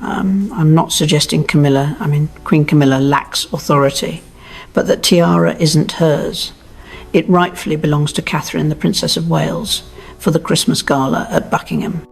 I'm not suggesting Queen Camilla lacks authority, but that tiara isn't hers. It rightfully belongs to Catherine, the Princess of Wales, for the Christmas gala at Buckingham,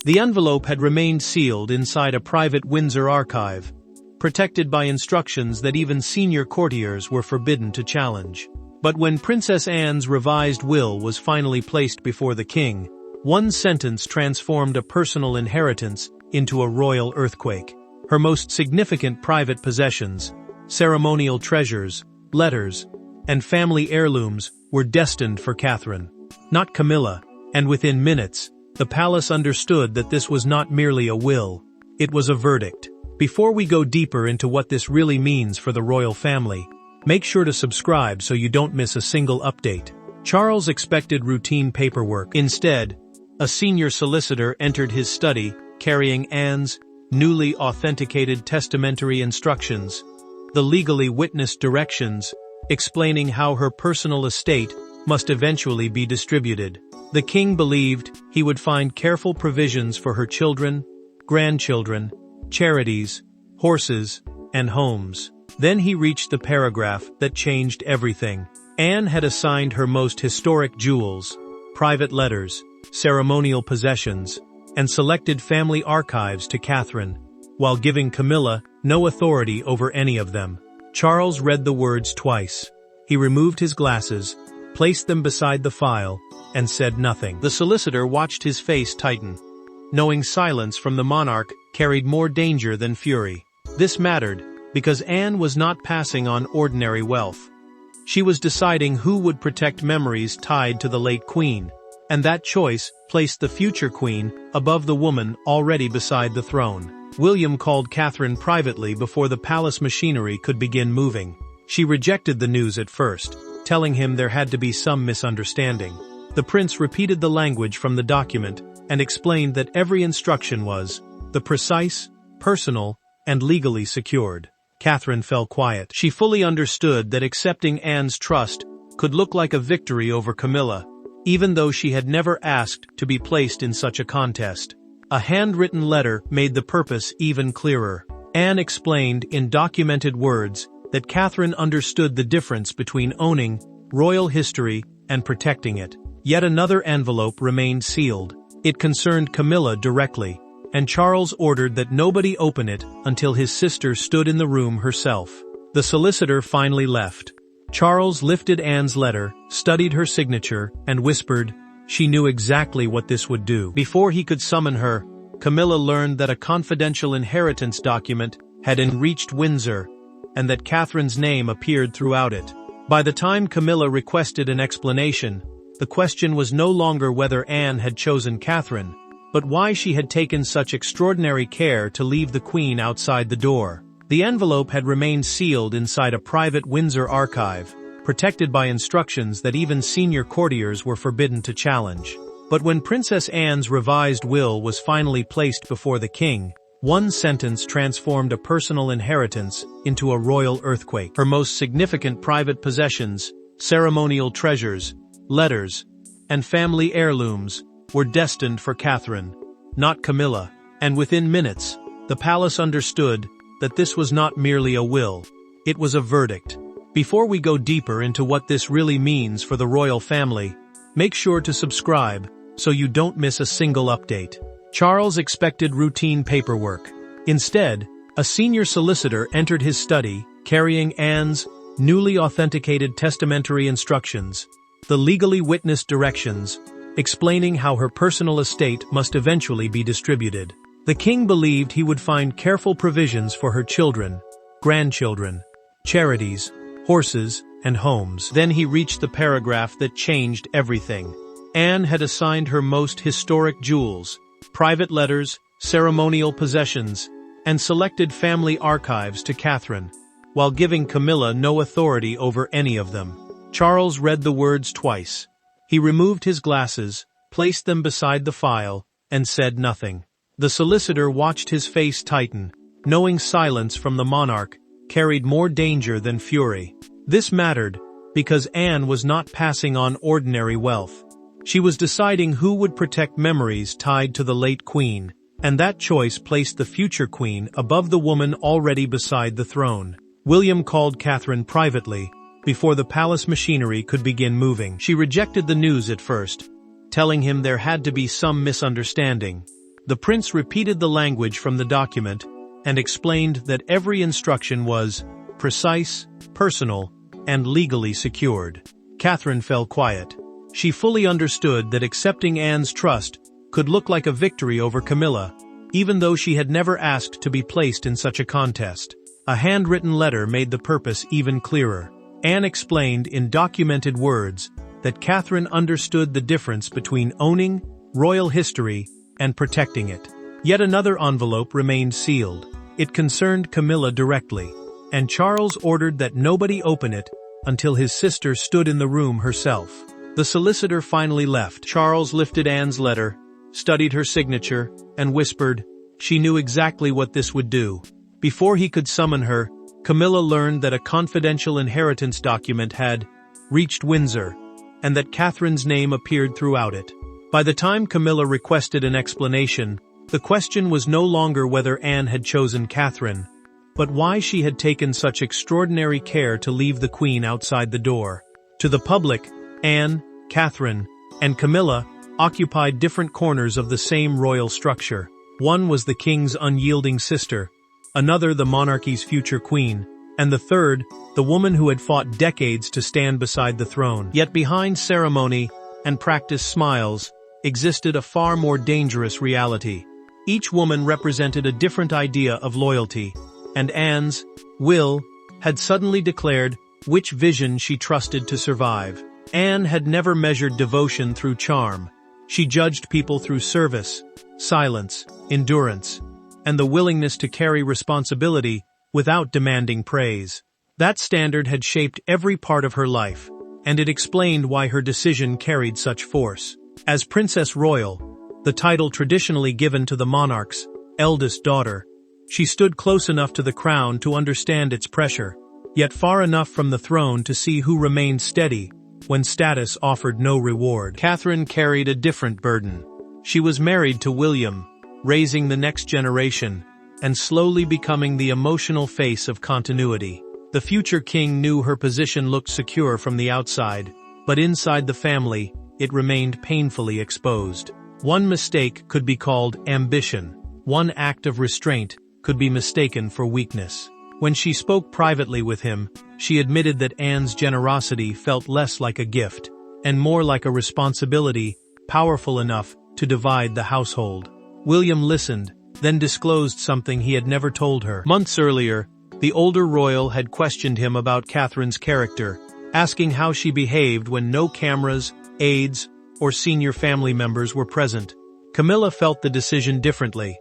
The envelope had remained sealed inside a private Windsor archive, protected by instructions that even senior courtiers were forbidden to challenge. But when Princess Anne's revised will was finally placed before the king, one sentence transformed a personal inheritance into a royal earthquake. Her most significant private possessions, ceremonial treasures, letters, and family heirlooms were destined for Catherine, not Camilla, and within minutes, the palace understood that this was not merely a will, it was a verdict. Before we go deeper into what this really means for the royal family, make sure to subscribe so you don't miss a single update. Charles expected routine paperwork. Instead, a senior solicitor entered his study carrying Anne's newly authenticated testamentary instructions, the legally witnessed directions explaining how her personal estate must eventually be distributed. The king believed he would find careful provisions for her children, grandchildren, charities, horses, and homes. Then he reached the paragraph that changed everything. Anne had assigned her most historic jewels, private letters, ceremonial possessions, and selected family archives to Catherine, while giving Camilla no authority over any of them. Charles read the words twice. He removed his glasses, placed them beside the file, and said nothing. The solicitor watched his face tighten, knowing silence from the monarch carried more danger than fury. This mattered, because Anne was not passing on ordinary wealth. She was deciding who would protect memories tied to the late queen, and that choice placed the future queen above the woman already beside the throne. William called Catherine privately before the palace machinery could begin moving. She rejected the news at first, telling him there had to be some misunderstanding. The prince repeated the language from the document and explained that every instruction was the precise, personal, and legally secured. Catherine fell quiet. She fully understood that accepting Anne's trust could look like a victory over Camilla, even though she had never asked to be placed in such a contest. A handwritten letter made the purpose even clearer. Anne explained in documented words that Catherine understood the difference between owning royal history and protecting it. Yet another envelope remained sealed. It concerned Camilla directly, and Charles ordered that nobody open it until his sister stood in the room herself. The solicitor finally left. Charles lifted Anne's letter, studied her signature, and whispered, she knew exactly what this would do. Before he could summon her, Camilla learned that a confidential inheritance document had reached Windsor, and that Catherine's name appeared throughout it. By the time Camilla requested an explanation, the question was no longer whether Anne had chosen Catherine, but why she had taken such extraordinary care to leave the queen outside the door. The envelope had remained sealed inside a private Windsor archive, protected by instructions that even senior courtiers were forbidden to challenge. But when Princess Anne's revised will was finally placed before the king, one sentence transformed a personal inheritance into a royal earthquake. Her most significant private possessions, ceremonial treasures, letters, and family heirlooms were destined for Catherine, not Camilla, and within minutes, the palace understood that this was not merely a will, it was a verdict. Before we go deeper into what this really means for the royal family, make sure to subscribe so you don't miss a single update. Charles expected routine paperwork. Instead, a senior solicitor entered his study carrying Anne's newly authenticated testamentary instructions, the legally witnessed directions, explaining how her personal estate must eventually be distributed. The king believed he would find careful provisions for her children, grandchildren, charities, horses, and homes. Then he reached the paragraph that changed everything. Anne had assigned her most historic jewels, private letters, ceremonial possessions, and selected family archives to Catherine, while giving Camilla no authority over any of them. Charles read the words twice. He removed his glasses, placed them beside the file, and said nothing. The solicitor watched his face tighten, knowing silence from the monarch carried more danger than fury. This mattered, because Anne was not passing on ordinary wealth. She was deciding who would protect memories tied to the late queen, and that choice placed the future queen above the woman already beside the throne. William called Catherine privately, before the palace machinery could begin moving. She rejected the news at first, telling him there had to be some misunderstanding. The prince repeated the language from the document and explained that every instruction was precise, personal, and legally secured. Catherine fell quiet. She fully understood that accepting Anne's trust could look like a victory over Camilla, even though she had never asked to be placed in such a contest. A handwritten letter made the purpose even clearer. Anne explained in documented words that Catherine understood the difference between owning royal history and protecting it. Yet another envelope remained sealed. It concerned Camilla directly, and Charles ordered that nobody open it until his sister stood in the room herself. The solicitor finally left. Charles lifted Anne's letter, studied her signature, and whispered, she knew exactly what this would do. Before he could summon her, Camilla learned that a confidential inheritance document had reached Windsor, and that Catherine's name appeared throughout it. By the time Camilla requested an explanation, the question was no longer whether Anne had chosen Catherine, but why she had taken such extraordinary care to leave the queen outside the door. To the public, Anne, Catherine, and Camilla occupied different corners of the same royal structure. One was the king's unyielding sister, another the monarchy's future queen, and the third, the woman who had fought decades to stand beside the throne. Yet behind ceremony and practiced smiles existed a far more dangerous reality. Each woman represented a different idea of loyalty, and Anne's will had suddenly declared which vision she trusted to survive. Anne had never measured devotion through charm. She judged people through service, silence, endurance, and the willingness to carry responsibility without demanding praise. That standard had shaped every part of her life, and it explained why her decision carried such force. As Princess Royal, the title traditionally given to the monarch's eldest daughter, she stood close enough to the crown to understand its pressure, yet far enough from the throne to see who remained steady when status offered no reward. Catherine carried a different burden. She was married to William, raising the next generation, and slowly becoming the emotional face of continuity. The future king knew her position looked secure from the outside, but inside the family, it remained painfully exposed. One mistake could be called ambition. One act of restraint could be mistaken for weakness. When she spoke privately with him, she admitted that Anne's generosity felt less like a gift, and more like a responsibility, powerful enough to divide the household. William listened, then disclosed something he had never told her. Months earlier, the older royal had questioned him about Catherine's character, asking how she behaved when no cameras, aides, or senior family members were present. Camilla felt the decision differently.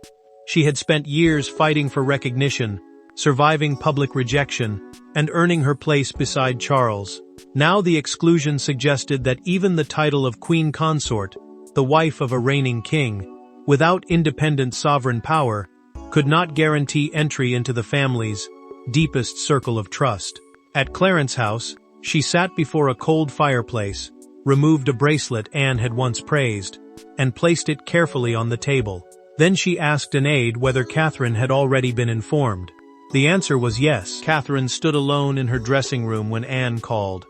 She had spent years fighting for recognition, surviving public rejection, and earning her place beside Charles. Now the exclusion suggested that even the title of Queen Consort, the wife of a reigning king, without independent sovereign power, could not guarantee entry into the family's deepest circle of trust. At Clarence House, she sat before a cold fireplace, removed a bracelet Anne had once praised, and placed it carefully on the table. Then she asked an aide whether Catherine had already been informed. The answer was yes. Catherine stood alone in her dressing room when Anne called.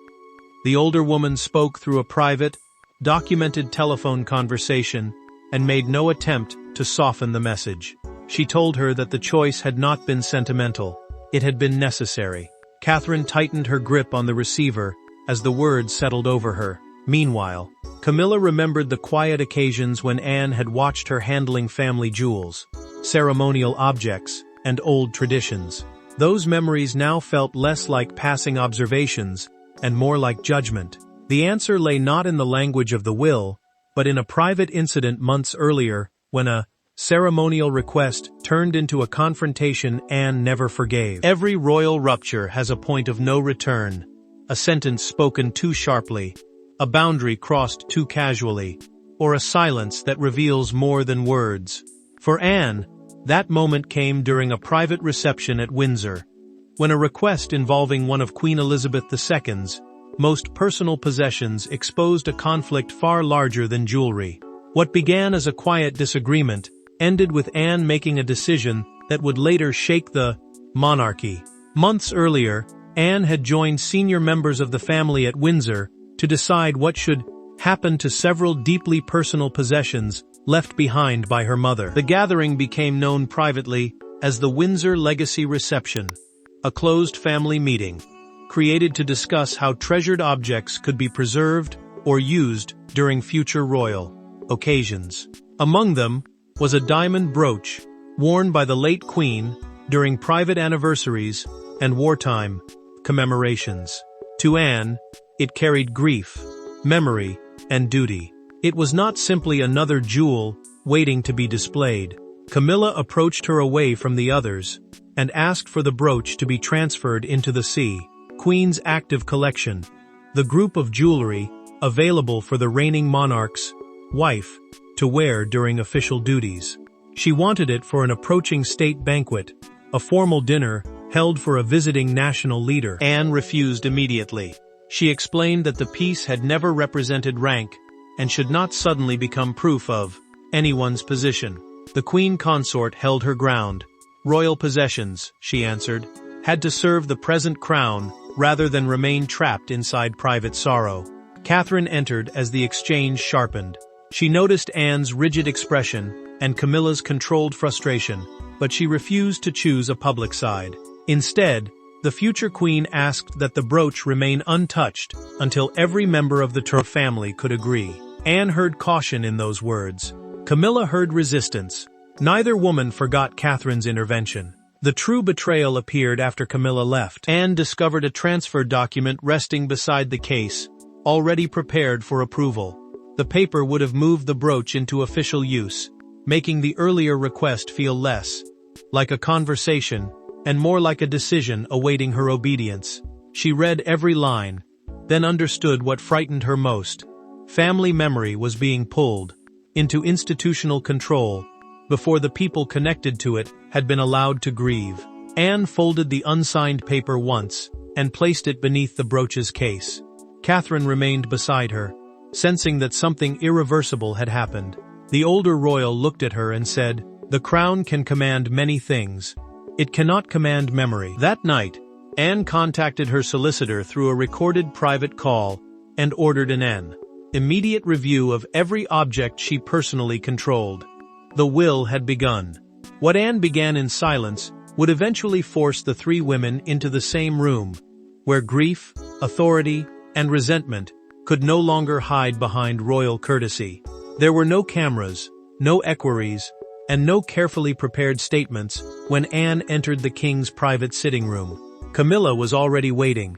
The older woman spoke through a private, documented telephone conversation and made no attempt to soften the message. She told her that the choice had not been sentimental. It had been necessary. Catherine tightened her grip on the receiver as the words settled over her. Meanwhile, Camilla remembered the quiet occasions when Anne had watched her handling family jewels, ceremonial objects, and old traditions. Those memories now felt less like passing observations and more like judgment. The answer lay not in the language of the will, but in a private incident months earlier when a ceremonial request turned into a confrontation Anne never forgave. Every royal rupture has a point of no return, a sentence spoken too sharply, a boundary crossed too casually, or a silence that reveals more than words. For Anne, that moment came during a private reception at Windsor, when a request involving one of Queen Elizabeth II's most personal possessions exposed a conflict far larger than jewelry. What began as a quiet disagreement ended with Anne making a decision that would later shake the monarchy. Months earlier, Anne had joined senior members of the family at Windsor to decide what should happen to several deeply personal possessions left behind by her mother. The gathering became known privately as the Windsor Legacy Reception, a closed family meeting, created to discuss how treasured objects could be preserved or used during future royal occasions. Among them was a diamond brooch worn by the late Queen during private anniversaries and wartime commemorations. To Anne, it carried grief, memory, and duty. It was not simply another jewel waiting to be displayed. Camilla approached her away from the others and asked for the brooch to be transferred into the Queen's active collection, the group of jewelry available for the reigning monarch's wife to wear during official duties. She wanted it for an approaching state banquet, a formal dinner held for a visiting national leader. Anne refused immediately. She explained that the piece had never represented rank and should not suddenly become proof of anyone's position. The Queen consort held her ground. Royal possessions, she answered, had to serve the present crown rather than remain trapped inside private sorrow. Catherine entered as the exchange sharpened. She noticed Anne's rigid expression and Camilla's controlled frustration, but she refused to choose a public side. Instead, the future queen asked that the brooch remain untouched until every member of the family could agree. Anne heard caution in those words. Camilla heard resistance. Neither woman forgot Catherine's intervention. The true betrayal appeared after Camilla left. Anne discovered a transfer document resting beside the case, already prepared for approval. The paper would have moved the brooch into official use, making the earlier request feel less like a conversation and more like a decision awaiting her obedience. She read every line, then understood what frightened her most. Family memory was being pulled into institutional control before the people connected to it had been allowed to grieve. Anne folded the unsigned paper once and placed it beneath the brooch's case. Catherine remained beside her, sensing that something irreversible had happened. The older royal looked at her and said, "The crown can command many things. It cannot command memory." That night, Anne contacted her solicitor through a recorded private call and ordered an immediate review of every object she personally controlled. The will had begun. What Anne began in silence would eventually force the three women into the same room, where grief, authority, and resentment could no longer hide behind royal courtesy. There were no cameras, no equerries, and no carefully prepared statements when Anne entered the king's private sitting room. Camilla was already waiting,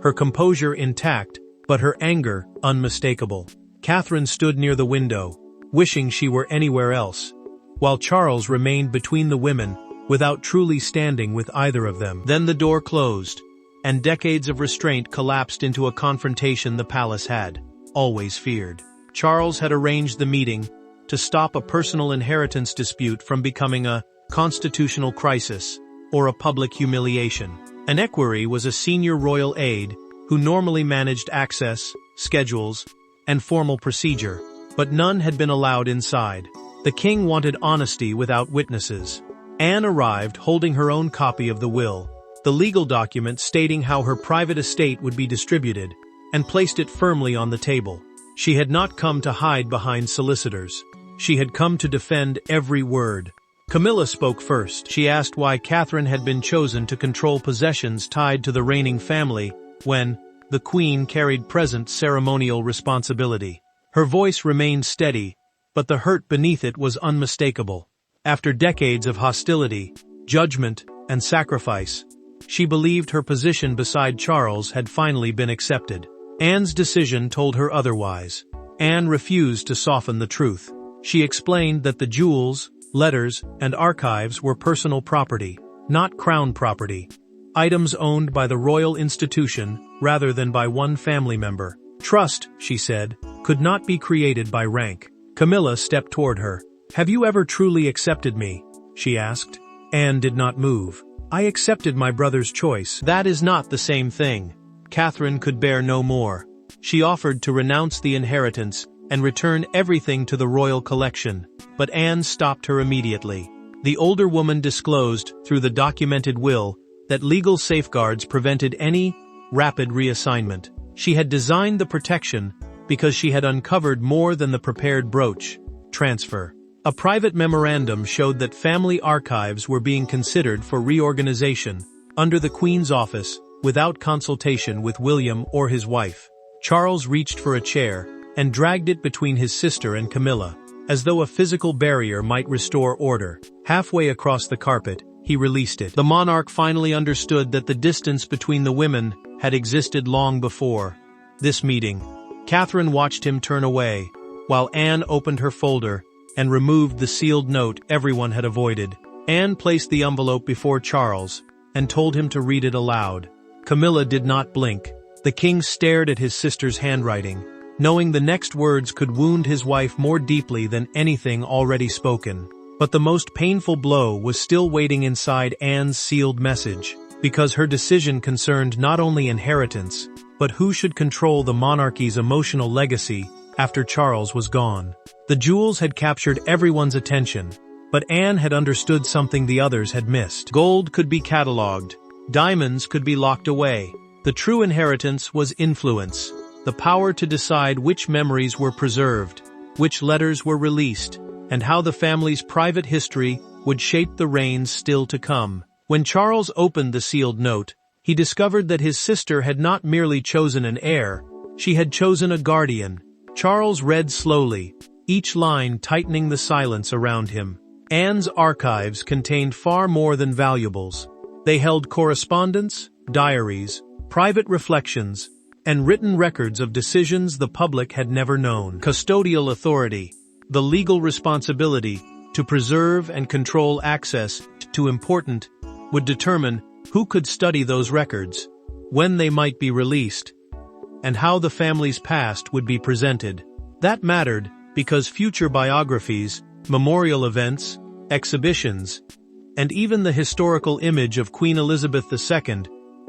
her composure intact, but her anger unmistakable. Catherine stood near the window, wishing she were anywhere else, while Charles remained between the women without truly standing with either of them. Then the door closed, and decades of restraint collapsed into a confrontation the palace had always feared. Charles had arranged the meeting to stop a personal inheritance dispute from becoming a constitutional crisis or a public humiliation. An equerry was a senior royal aide who normally managed access, schedules, and formal procedure, but none had been allowed inside. The king wanted honesty without witnesses. Anne arrived holding her own copy of the will, the legal document stating how her private estate would be distributed, and placed it firmly on the table. She had not come to hide behind solicitors. She had come to defend every word. Camilla spoke first. She asked why Catherine had been chosen to control possessions tied to the reigning family when the Queen carried present ceremonial responsibility. Her voice remained steady, but the hurt beneath it was unmistakable. After decades of hostility, judgment, and sacrifice, she believed her position beside Charles had finally been accepted. Anne's decision told her otherwise. Anne refused to soften the truth. She explained that the jewels, letters, and archives were personal property, not crown property, items owned by the royal institution rather than by one family member. Trust, she said, could not be created by rank. Camilla stepped toward her. "Have you ever truly accepted me?" she asked. Anne did not move. "I accepted my brother's choice." "That is not the same thing." Catherine could bear no more. She offered to renounce the inheritance and return everything to the royal collection, but Anne stopped her immediately. The older woman disclosed, through the documented will, that legal safeguards prevented any rapid reassignment. She had designed the protection because she had uncovered more than the prepared brooch transfer. A private memorandum showed that family archives were being considered for reorganization under the Queen's office without consultation with William or his wife. Charles reached for a chair and dragged it between his sister and Camilla, as though a physical barrier might restore order. Halfway across the carpet, he released it. The monarch finally understood that the distance between the women had existed long before this meeting. Catherine watched him turn away, while Anne opened her folder and removed the sealed note everyone had avoided. Anne placed the envelope before Charles and told him to read it aloud. Camilla did not blink. The king stared at his sister's handwriting, knowing the next words could wound his wife more deeply than anything already spoken. But the most painful blow was still waiting inside Anne's sealed message, because her decision concerned not only inheritance, but who should control the monarchy's emotional legacy after Charles was gone. The jewels had captured everyone's attention, but Anne had understood something the others had missed. Gold could be catalogued, diamonds could be locked away. The true inheritance was influence, the power to decide which memories were preserved, which letters were released, and how the family's private history would shape the reigns still to come. When Charles opened the sealed note, he discovered that his sister had not merely chosen an heir, she had chosen a guardian. Charles read slowly, each line tightening the silence around him. Anne's archives contained far more than valuables. They held correspondence, diaries, private reflections, and written records of decisions the public had never known. Custodial authority, the legal responsibility to preserve and control access to important, would determine who could study those records, when they might be released, and how the family's past would be presented. That mattered because future biographies, memorial events, exhibitions, and even the historical image of Queen Elizabeth II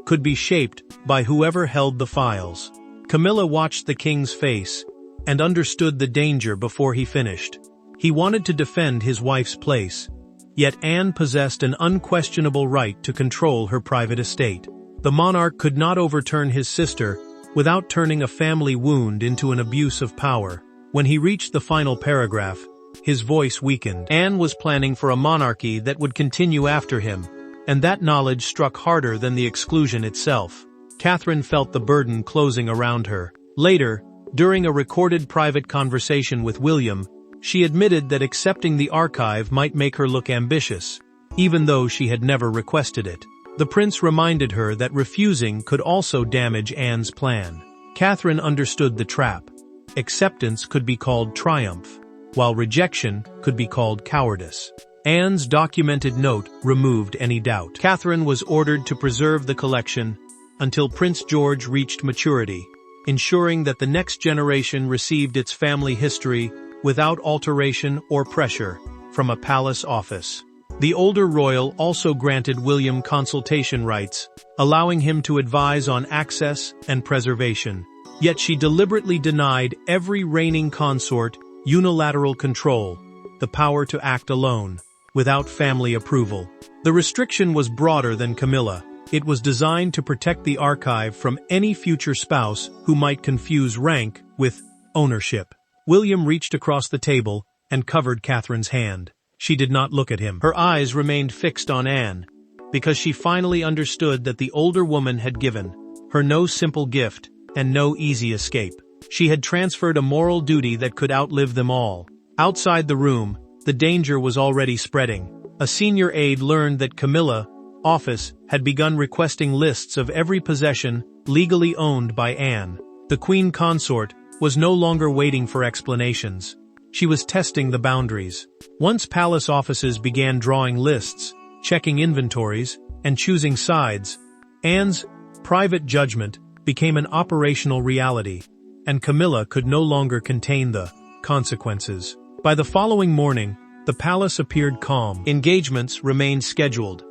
could be shaped by whoever held the files. Camilla watched the king's face and understood the danger before he finished. He wanted to defend his wife's place, yet Anne possessed an unquestionable right to control her private estate. The monarch could not overturn his sister without turning a family wound into an abuse of power. When he reached the final paragraph, his voice weakened. Anne was planning for a monarchy that would continue after him, and that knowledge struck harder than the exclusion itself. Catherine felt the burden closing around her. Later, during a recorded private conversation with William, she admitted that accepting the archive might make her look ambitious, even though she had never requested it. The prince reminded her that refusing could also damage Anne's plan. Catherine understood the trap. Acceptance could be called triumph, while rejection could be called cowardice. Anne's documented note removed any doubt. Catherine was ordered to preserve the collection until Prince George reached maturity, ensuring that the next generation received its family history without alteration or pressure from a palace office. The older royal also granted William consultation rights, allowing him to advise on access and preservation. Yet she deliberately denied every reigning consort unilateral control, the power to act alone, without family approval. The restriction was broader than Camilla. It was designed to protect the archive from any future spouse who might confuse rank with ownership. William reached across the table and covered Catherine's hand. She did not look at him. Her eyes remained fixed on Anne, because she finally understood that the older woman had given her no simple gift and no easy escape. She had transferred a moral duty that could outlive them all. Outside the room, the danger was already spreading. A senior aide learned that Camilla's office had begun requesting lists of every possession legally owned by Anne. The queen consort was no longer waiting for explanations. She was testing the boundaries. Once palace offices began drawing lists, checking inventories, and choosing sides, Anne's private judgment became an operational reality, and Camilla could no longer contain the consequences. By the following morning, the palace appeared calm. Engagements remained scheduled.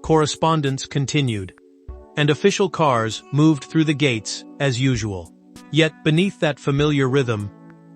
Correspondence continued, and official cars moved through the gates as usual. Yet beneath that familiar rhythm,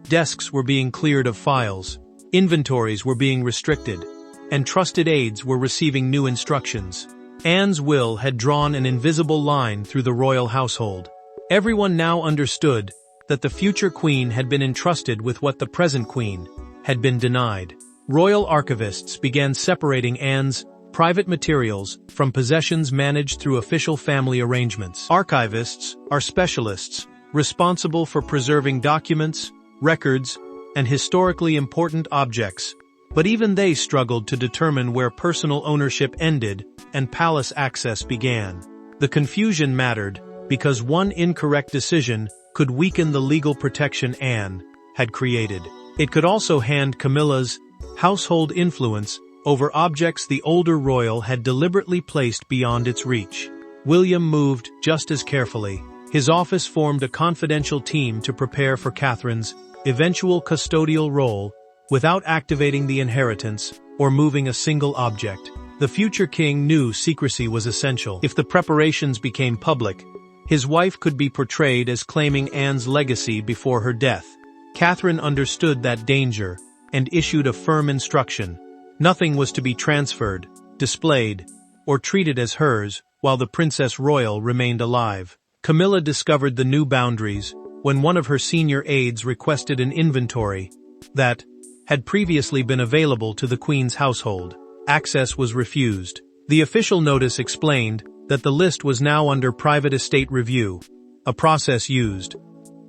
Desks were being cleared of files, inventories were being restricted, and trusted aides were receiving new instructions. Anne's will had drawn an invisible line through the royal household. Everyone now understood that the future queen had been entrusted with what the present queen had been denied. Royal archivists began separating Anne's private materials from possessions managed through official family arrangements. Archivists are specialists responsible for preserving documents, records, and historically important objects, but even they struggled to determine where personal ownership ended and palace access began. The confusion mattered because one incorrect decision could weaken the legal protection Anne had created. It could also hand Camilla's household influence over objects the older royal had deliberately placed beyond its reach. William moved just as carefully. His office formed a confidential team to prepare for Catherine's eventual custodial role without activating the inheritance or moving a single object. The future king knew secrecy was essential. If the preparations became public, his wife could be portrayed as claiming Anne's legacy before her death. Catherine understood that danger and issued a firm instruction. Nothing was to be transferred, displayed, or treated as hers while the Princess Royal remained alive. Camilla discovered the new boundaries when one of her senior aides requested an inventory that had previously been available to the Queen's household. Access was refused. The official notice explained that the list was now under private estate review, a process used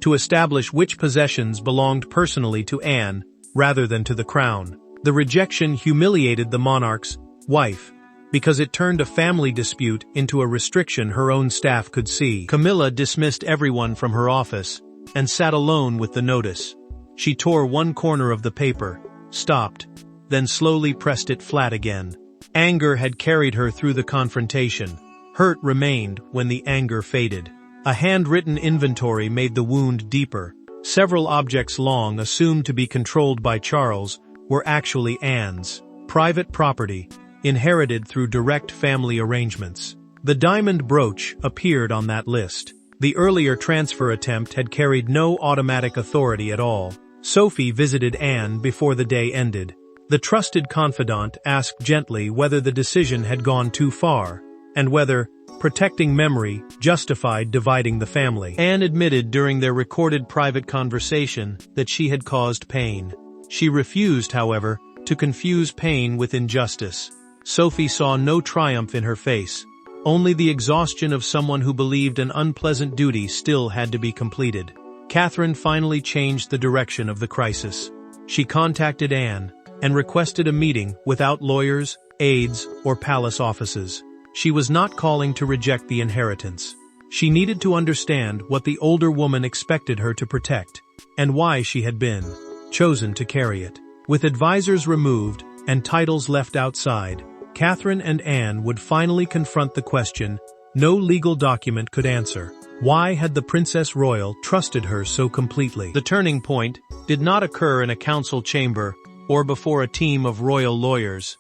to establish which possessions belonged personally to Anne rather than to the crown. The rejection humiliated the monarch's wife because it turned a family dispute into a restriction her own staff could see. Camilla dismissed everyone from her office and sat alone with the notice. She tore one corner of the paper, stopped, then slowly pressed it flat again. Anger had carried her through the confrontation. Hurt remained when the anger faded. A handwritten inventory made the wound deeper. Several objects long assumed to be controlled by Charles were actually Anne's private property, inherited through direct family arrangements. The diamond brooch appeared on that list. The earlier transfer attempt had carried no automatic authority at all. Sophie visited Anne before the day ended. The trusted confidant asked gently whether the decision had gone too far, and whether protecting memory justified dividing the family. Anne admitted during their recorded private conversation that she had caused pain. She refused, however, to confuse pain with injustice. Sophie saw no triumph in her face, only the exhaustion of someone who believed an unpleasant duty still had to be completed. Catherine finally changed the direction of the crisis. She contacted Anne and requested a meeting without lawyers, aides, or palace offices. She was not calling to reject the inheritance. She needed to understand what the older woman expected her to protect, and why she had been chosen to carry it. With advisors removed and titles left outside, Catherine and Anne would finally confront the question no legal document could answer. Why had the Princess Royal trusted her so completely? The turning point did not occur in a council chamber or before a team of royal lawyers.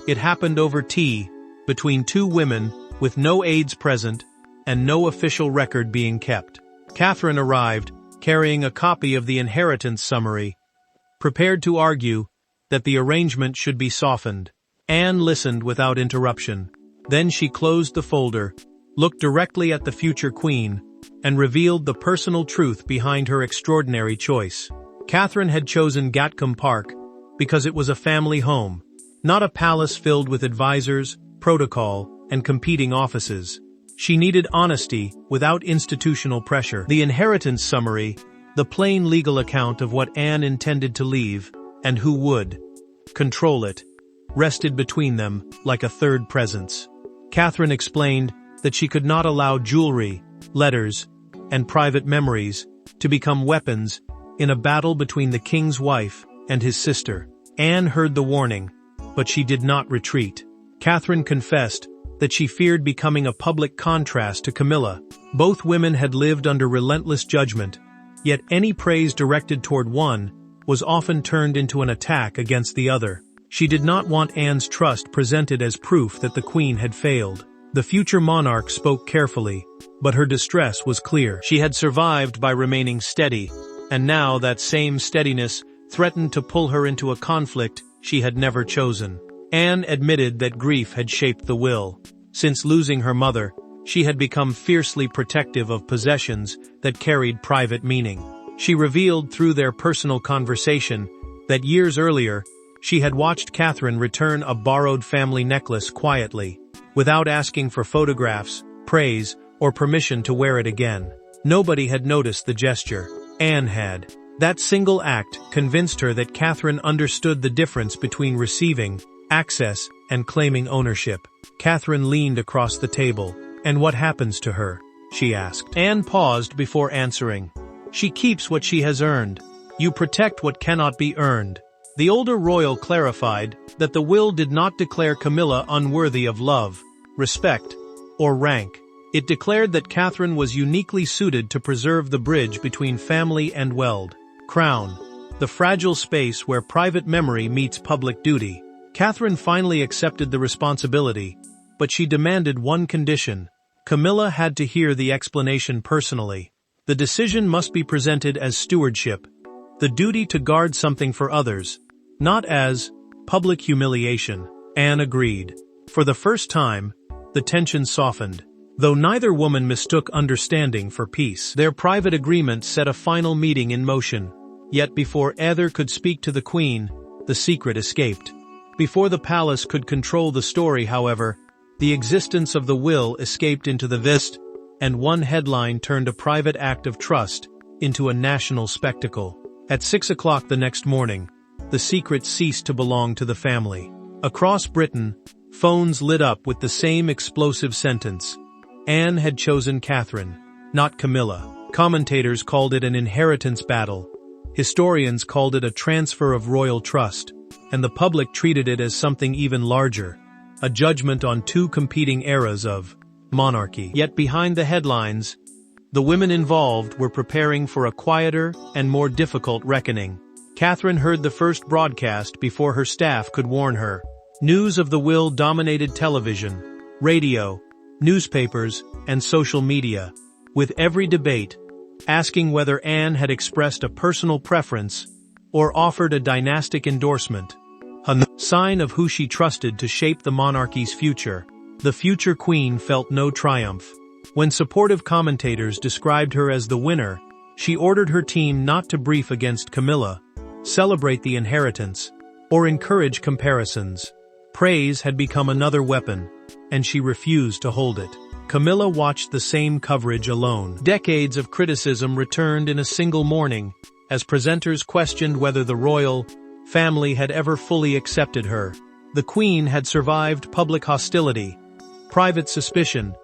It happened over tea, between two women with no aides present and no official record being kept. Catherine arrived, carrying a copy of the inheritance summary, prepared to argue that the arrangement should be softened. Anne listened without interruption. Then she closed the folder, looked directly at the future queen, and revealed the personal truth behind her extraordinary choice. Catherine had chosen Gatcombe Park because it was a family home, not a palace filled with advisors, protocol, and competing offices. She needed honesty without institutional pressure. The inheritance summary, the plain legal account of what Anne intended to leave, and who would control it, rested between them like a third presence. Catherine explained that she could not allow jewelry, letters, and private memories to become weapons in a battle between the king's wife and his sister. Anne heard the warning, but she did not retreat. Catherine confessed that she feared becoming a public contrast to Camilla. Both women had lived under relentless judgment, yet any praise directed toward one was often turned into an attack against the other. She did not want Anne's trust presented as proof that the queen had failed. The future monarch spoke carefully, but her distress was clear. She had survived by remaining steady and now that same steadiness threatened to pull her into a conflict she had never chosen. Anne admitted that grief had shaped the will. Since losing her mother, she had become fiercely protective of possessions that carried private meaning. She revealed through their personal conversation that years earlier, she had watched Catherine return a borrowed family necklace quietly, without asking for photographs, praise, or permission to wear it again. Nobody had noticed the gesture. Anne had. That single act convinced her that Catherine understood the difference between receiving access and claiming ownership. Catherine leaned across the table. "And what happens to her?" she asked. Anne paused before answering. "She keeps what she has earned. You protect what cannot be earned." The older royal clarified that the will did not declare Camilla unworthy of love, respect, or rank. It declared that Catherine was uniquely suited to preserve the bridge between family and wealth. Crown, the fragile space where private memory meets public duty. Catherine finally accepted the responsibility, but she demanded one condition. Camilla had to hear the explanation personally. The decision must be presented as stewardship, the duty to guard something for others, not as public humiliation. Anne agreed. For the first time, the tension softened. Though neither woman mistook understanding for peace, their private agreement set a final meeting in motion. Yet before either could speak to the Queen, the secret escaped. Before the palace could control the story, however, the existence of the will escaped into the vist, and one headline turned a private act of trust into a national spectacle. At 6 o'clock the next morning, the secret ceased to belong to the family. Across Britain, phones lit up with the same explosive sentence. Anne had chosen Catherine, not Camilla. Commentators called it an inheritance battle. Historians called it a transfer of royal trust, and the public treated it as something even larger, a judgment on two competing eras of monarchy. Yet behind the headlines, the women involved were preparing for a quieter and more difficult reckoning. Catherine heard the first broadcast before her staff could warn her. News of the will dominated television, radio, newspapers, and social media, with every debate asking whether Anne had expressed a personal preference or offered a dynastic endorsement, a sign of who she trusted to shape the monarchy's future. The future queen felt no triumph. When supportive commentators described her as the winner, she ordered her team not to brief against Camilla, celebrate the inheritance, or encourage comparisons. Praise had become another weapon, and she refused to hold it. Camilla watched the same coverage alone. Decades of criticism returned in a single morning, as presenters questioned whether the royal family had ever fully accepted her. The Queen had survived public hostility, private suspicion,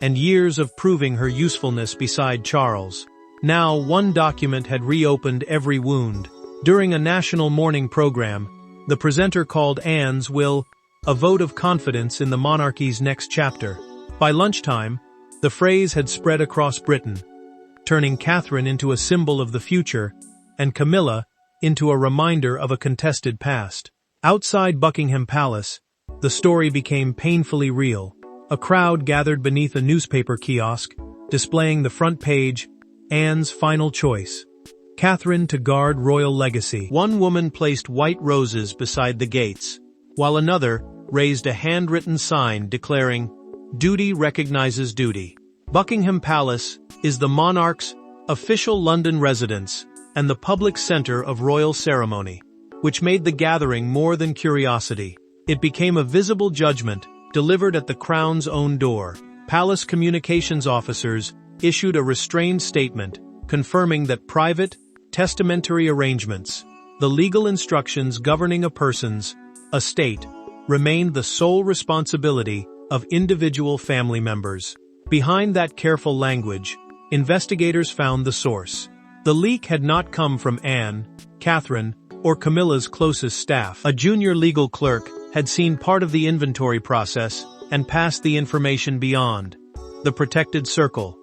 and years of proving her usefulness beside Charles. Now one document had reopened every wound. During a national morning program, the presenter called Anne's will a vote of confidence in the monarchy's next chapter. By lunchtime, the phrase had spread across Britain, turning Catherine into a symbol of the future and Camilla into a reminder of a contested past. Outside Buckingham Palace, the story became painfully real. A crowd gathered beneath a newspaper kiosk, displaying the front page, Anne's final choice. Catherine to guard royal legacy. One woman placed white roses beside the gates, while another raised a handwritten sign declaring, "Duty recognizes duty." Buckingham Palace is the monarch's official London residence and the public center of royal ceremony, which made the gathering more than curiosity. It became a visible judgment delivered at the Crown's own door. Palace communications officers issued a restrained statement confirming that private, testamentary arrangements, the legal instructions governing a person's estate, remained the sole responsibility of individual family members. Behind that careful language, investigators found the source. The leak had not come from Anne, Catherine, or Camilla's closest staff. A junior legal clerk had seen part of the inventory process and passed the information beyond. The protected circle.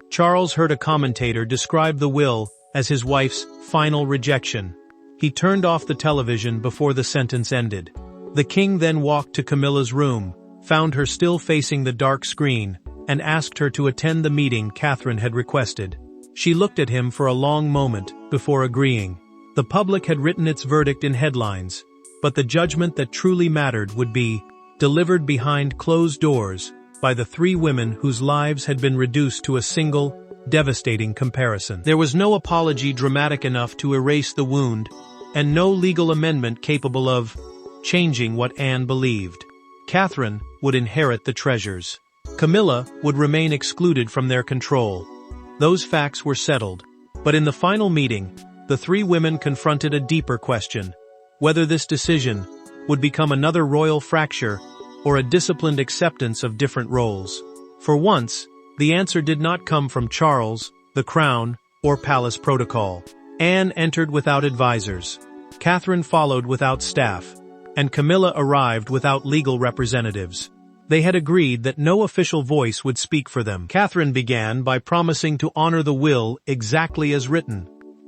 Charles heard a commentator describe the will as his wife's final rejection. He turned off the television before the sentence ended. The king then walked to Camilla's room, found her still facing the dark screen, and asked her to attend the meeting Catherine had requested. She looked at him for a long moment before agreeing. The public had written its verdict in headlines, but the judgment that truly mattered would be delivered behind closed doors by the three women whose lives had been reduced to a single, devastating comparison. There was no apology dramatic enough to erase the wound, and no legal amendment capable of changing what Anne believed. Catherine would inherit the treasures. Camilla would remain excluded from their control. Those facts were settled, but in the final meeting, the three women confronted a deeper question: whether this decision would become another royal fracture or a disciplined acceptance of different roles. For once, the answer did not come from Charles, the crown, or palace protocol. Anne entered without advisors. Catherine followed without staff, and Camilla arrived without legal representatives. They had agreed that no official voice would speak for them. Catherine began by promising to honor the will exactly as written,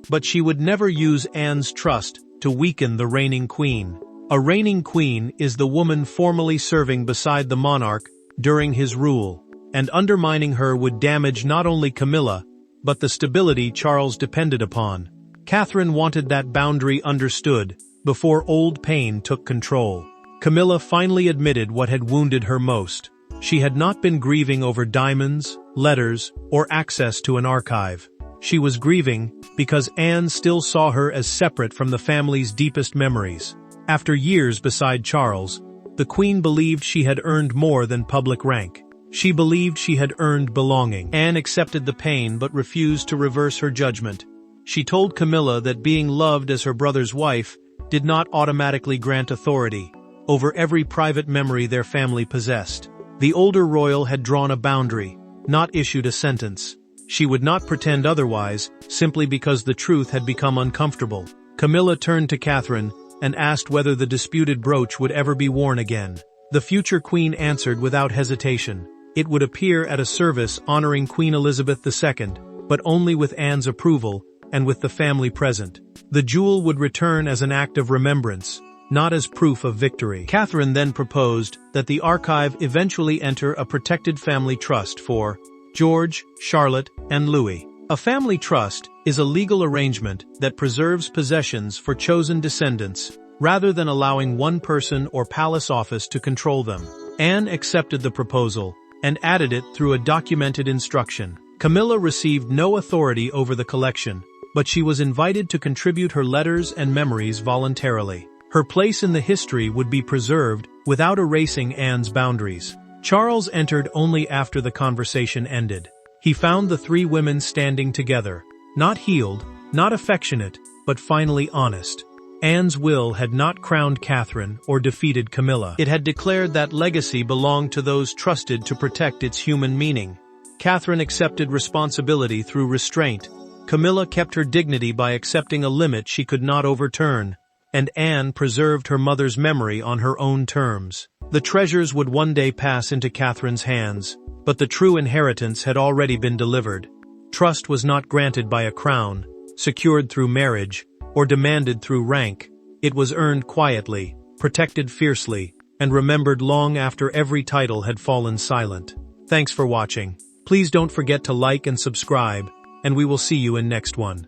but she would never use Anne's trust to weaken the reigning queen. A reigning queen is the woman formally serving beside the monarch during his rule, and undermining her would damage not only Camilla, but the stability Charles depended upon. Catherine wanted that boundary understood before old pain took control. Camilla finally admitted what had wounded her most. She had not been grieving over diamonds, letters, or access to an archive. She was grieving because Anne still saw her as separate from the family's deepest memories. After years beside Charles, the queen believed she had earned more than public rank. She believed she had earned belonging. Anne accepted the pain but refused to reverse her judgment. She told Camilla that being loved as her brother's wife did not automatically grant authority over every private memory their family possessed. The older royal had drawn a boundary, not issued a sentence. She would not pretend otherwise, simply because the truth had become uncomfortable. Camilla turned to Catherine and asked whether the disputed brooch would ever be worn again. The future queen answered without hesitation. It would appear at a service honoring Queen Elizabeth II, but only with Anne's approval and with the family present. The jewel would return as an act of remembrance, not as proof of victory. Catherine then proposed that the archive eventually enter a protected family trust for George, Charlotte, and Louis. A family trust is a legal arrangement that preserves possessions for chosen descendants, rather than allowing one person or palace office to control them. Anne accepted the proposal and added it through a documented instruction. Camilla received no authority over the collection, but she was invited to contribute her letters and memories voluntarily. Her place in the history would be preserved without erasing Anne's boundaries. Charles entered only after the conversation ended. He found the three women standing together, not healed, not affectionate, but finally honest. Anne's will had not crowned Catherine or defeated Camilla. It had declared that legacy belonged to those trusted to protect its human meaning. Catherine accepted responsibility through restraint. Camilla kept her dignity by accepting a limit she could not overturn, and Anne preserved her mother's memory on her own terms. The treasures would one day pass into Catherine's hands, but the true inheritance had already been delivered. Trust was not granted by a crown, secured through marriage, or demanded through rank. It was earned quietly, protected fiercely, and remembered long after every title had fallen silent. Thanks for watching. Please don't forget to like and subscribe, and we will see you in next one.